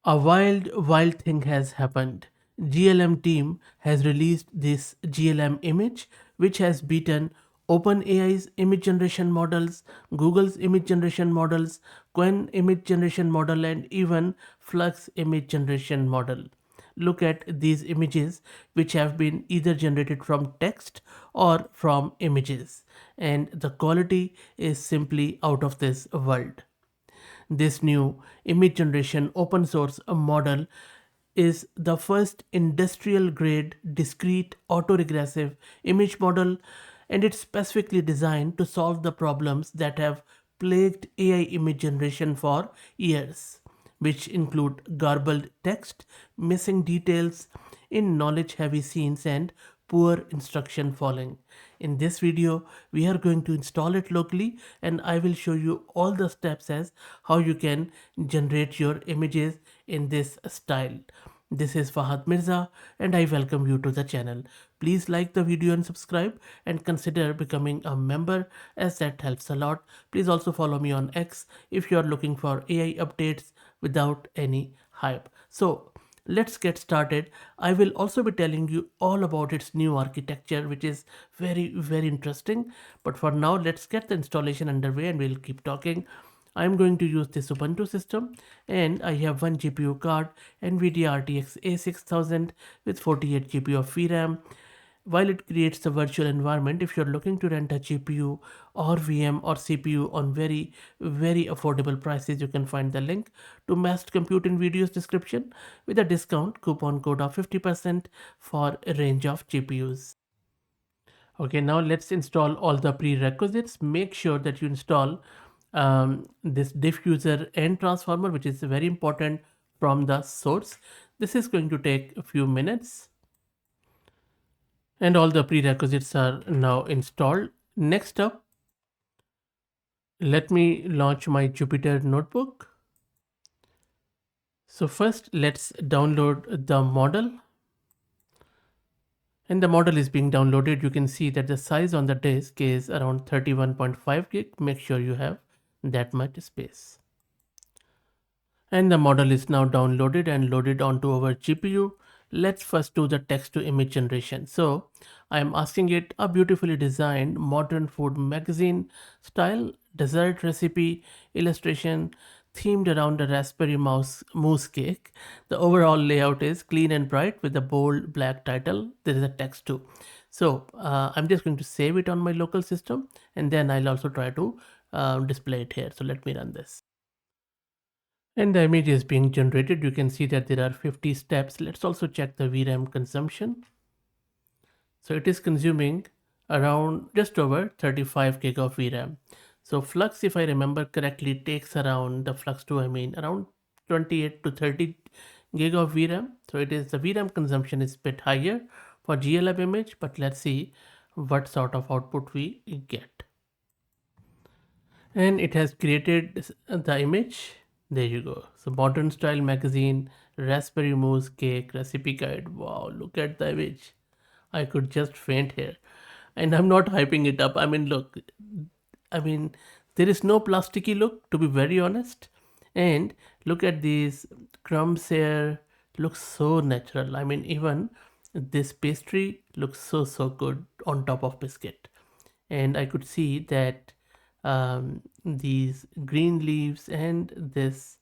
A wild thing has happened. GLM team has released this GLM image, which has beaten OpenAI's image generation models, Google's image generation models, Quen image generation model, and even Flux image generation model. Look at these images, which have been either generated from text or from images, and the quality is simply out of this world. This new image generation open source model is the first industrial grade discrete autoregressive image model, and it's specifically designed to solve the problems that have plagued AI image generation for years, which include garbled text, missing details in knowledge heavy scenes, and poor instruction following. In this video, we are going to install it locally, and I will show you all the steps as how you can generate your images in this style. This is Fahad Mirza and I welcome you to the channel. Please like the video and subscribe and consider becoming a member as that helps a lot. Please also follow me on X if you are looking for AI updates without any hype. So let's get started. I will also be telling you all about its new architecture, which is very interesting. But for now, let's get the installation underway and we'll keep talking. I'm going to use this Ubuntu system and I have one GPU card, NVIDIA RTX A6000 with 48 GB of VRAM. While it creates the virtual environment, if you're looking to rent a GPU or VM or CPU on very affordable prices, you can find the link to Massed Compute in video's description with a discount coupon code of 50% for a range of GPUs. Okay, now let's install all the prerequisites. Make sure that you install this diffuser and transformer, which is very important from the source. This is going to take a few minutes and all the prerequisites are now installed. Next up, let me launch my Jupyter notebook. So first let's download the model, and the model is being downloaded. You can see that the size on the disk is around 31.5 gig. Make sure you have that much space. And the model is now downloaded and loaded onto our GPU. Let's first do the text to image generation. So I'm asking it a beautifully designed modern food magazine style dessert recipe illustration themed around a raspberry mouse mousse cake. The overall layout is clean and bright with a bold black title. There is a text too. So I'm just going to save it on my local system and then I'll also try to display it here. So let me run this. And the image is being generated. You can see that there are 50 steps. Let's also check the VRAM consumption. So it is consuming around just over 35 gig of VRAM. So Flux, if I remember correctly, takes around the Flux 2, around 28 to 30 gig of VRAM. So it is the VRAM consumption is a bit higher for GLM image, but let's see what sort of output we get. And it has created the image. There you go. So modern style magazine, raspberry mousse cake, recipe guide. Wow, look at the image. I could just faint here. And I'm not hyping it up. Look, I mean, there is no plasticky look, to be very honest. And look at these crumbs here. Looks so natural. Even this pastry looks so good on top of biscuit. And I could see that these green leaves and this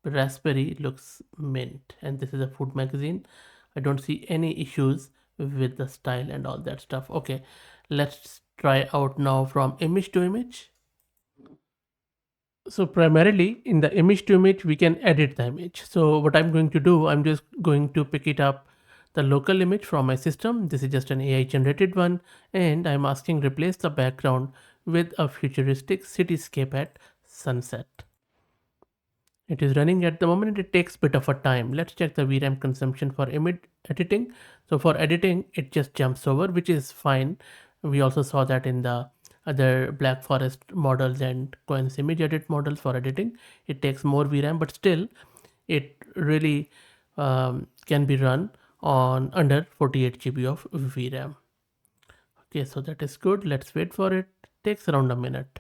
raspberry looks mint, and this is a food magazine. I don't see any issues with the style and all that stuff. Okay, let's try out now from image to image. So primarily in the image to image we can edit the image. So what I'm going to do, I'm just going to pick it up the local image from my system. This is just an AI generated one, and I'm asking replace the background with a futuristic cityscape at sunset. It is running at the moment. It takes a bit of a time. Let's check the VRAM consumption for image editing. So for editing, it just jumps over, which is fine. We also saw that in the other Black Forest models and Coins image edit models for editing. It takes more VRAM, but still, it really can be run on under 48 GB of VRAM. Okay, so that is good. Let's wait for it. Takes around a minute.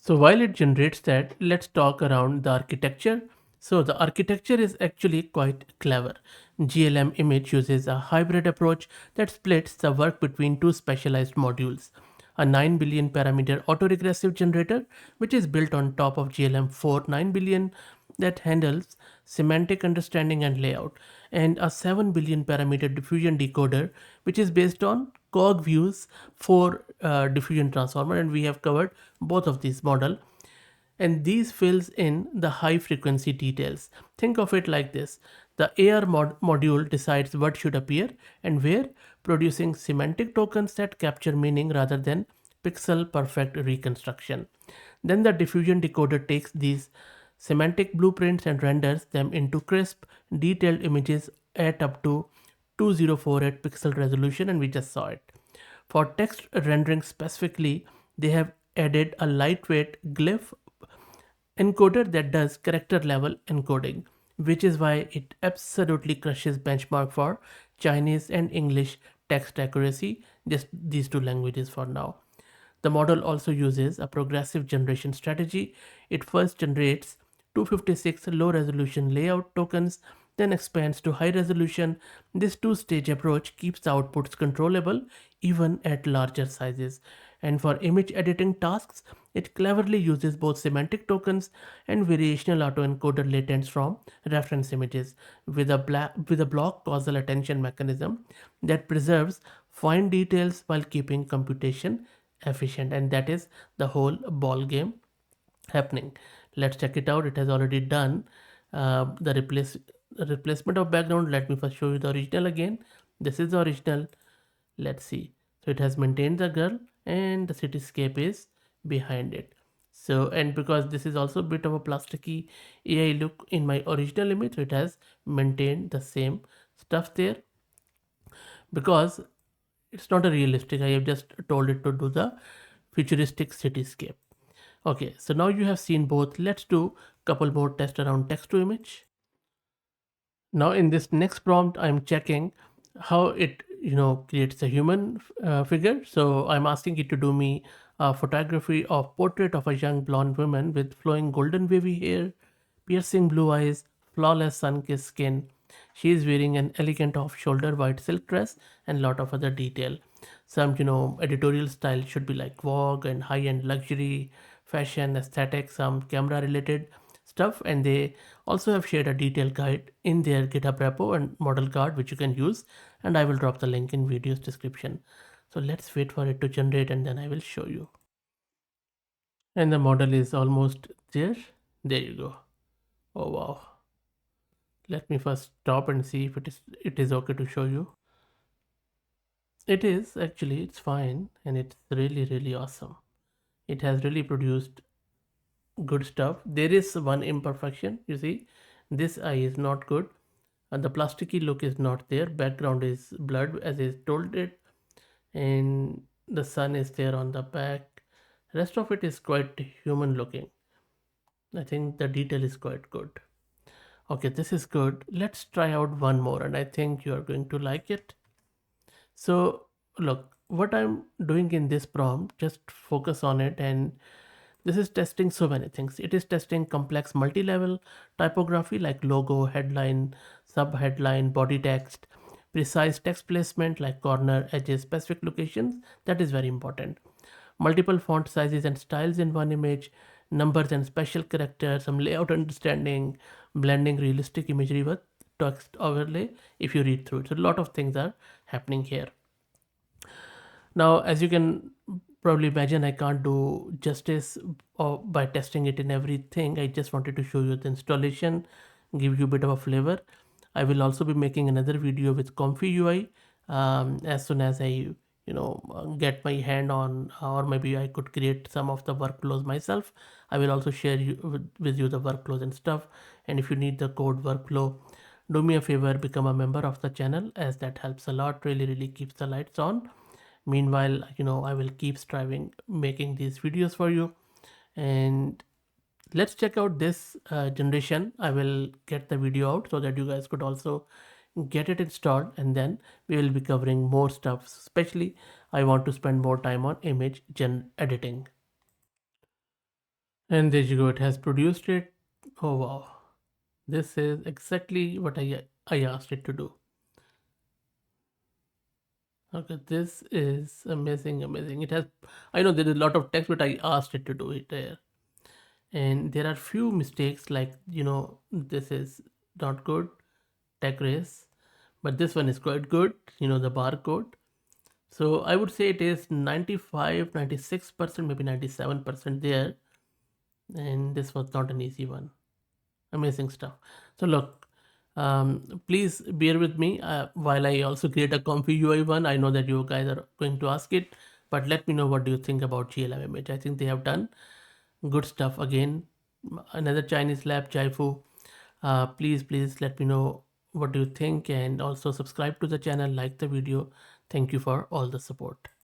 So while it generates that, let's talk around the architecture. So the architecture is actually quite clever. GLM Image uses a hybrid approach that splits the work between two specialized modules. A 9 billion parameter autoregressive generator, which is built on top of GLM 4 9 billion, that handles semantic understanding and layout, and a 7 billion parameter diffusion decoder, which is based on cogviews for diffusion transformer, and we have covered both of these model, and these fills in the high frequency details. Think of it like this: the module decides what should appear and where, producing semantic tokens that capture meaning rather than pixel perfect reconstruction. Then the diffusion decoder takes these semantic blueprints and renders them into crisp, detailed images at up to 2048 pixel resolution, and we just saw it. For text rendering specifically, they have added a lightweight glyph encoder that does character level encoding, which is why it absolutely crushes benchmark for Chinese and English text accuracy, just these two languages for now. The model also uses a progressive generation strategy. It first generates 256 low resolution layout tokens, then expands to high resolution. This two-stage approach keeps the outputs controllable even at larger sizes. And for image editing tasks, it cleverly uses both semantic tokens and variational autoencoder latents from reference images with a block causal attention mechanism that preserves fine details while keeping computation efficient, and that is the whole ball game happening. Let's check it out. It has already done the replacement of background. Let me first show you the original again. This is the original. Let's see. So it has maintained the girl and the cityscape is behind it. So, and because this is also a bit of a plasticky AI look in my original image, so it has maintained the same stuff there, because it's not a realistic. I have just told it to do the futuristic cityscape. Okay, so now you have seen both. Let's do couple more tests around text to image. Now in this next prompt, I'm checking how it creates a human figure. So I'm asking it to do me a photography of portrait of a young blonde woman with flowing golden wavy hair, piercing blue eyes, flawless sun-kissed skin. She is wearing an elegant off-shoulder white silk dress and lot of other detail. Some editorial style should be like Vogue and high-end luxury, fashion, aesthetic, some camera-related stuff, and they also have shared a detailed guide in their GitHub repo and model card which you can use, and I will drop the link in video's description. So let's wait for it to generate and then I will show you. And the model is almost there. There you go. Oh wow. Let me first stop and see if it is okay to show you. It is actually, it's fine, and it's really awesome. It has really produced good stuff. There is one imperfection, you see, this eye is not good and the plasticky look is not there. Background is blurred as I told it, and the sun is there on the back. Rest of it is quite human looking. I think the detail is quite good. Okay, this is good. Let's try out one more and I think you are going to like it. So look, what I'm doing in this prompt, just focus on it, and this is testing so many things. It is testing complex multi-level typography like logo, headline, sub-headline, body text, precise text placement like corner, edges, specific locations. That is very important. Multiple font sizes and styles in one image, numbers and special characters, some layout understanding, blending realistic imagery with text overlay if you read through it. So a lot of things are happening here. Now, as you can probably imagine, I can't do justice by testing it in everything. I just wanted to show you the installation, give you a bit of a flavor. I will also be making another video with Comfy UI as soon as I get my hand on, or maybe I could create some of the workflows myself. I will also share with you the workflows and stuff, and if you need the code workflow, do me a favor, become a member of the channel, as that helps a lot. Really keeps the lights on. Meanwhile, I will keep striving making these videos for you. And let's check out this generation. I will get the video out so that you guys could also get it installed, and then we will be covering more stuff. Especially I want to spend more time on image gen editing. And there you go, it has produced it. Oh wow, this is exactly what I asked it to do. Okay, this is amazing, amazing. It has, I know there is a lot of text, but I asked it to do it there. And there are few mistakes like, this is not good, tech race, but this one is quite good, the barcode. So I would say it is 95, 96%, maybe 97% there. And this was not an easy one. Amazing stuff. So look, please bear with me while I also create a comfy UI one. I know that you guys are going to ask it, but let me know what do you think about GLM Image. I think they have done good stuff again. Another Chinese lab, Jaifu. Please let me know what do you think, and also subscribe to the channel, like the video. Thank you for all the support.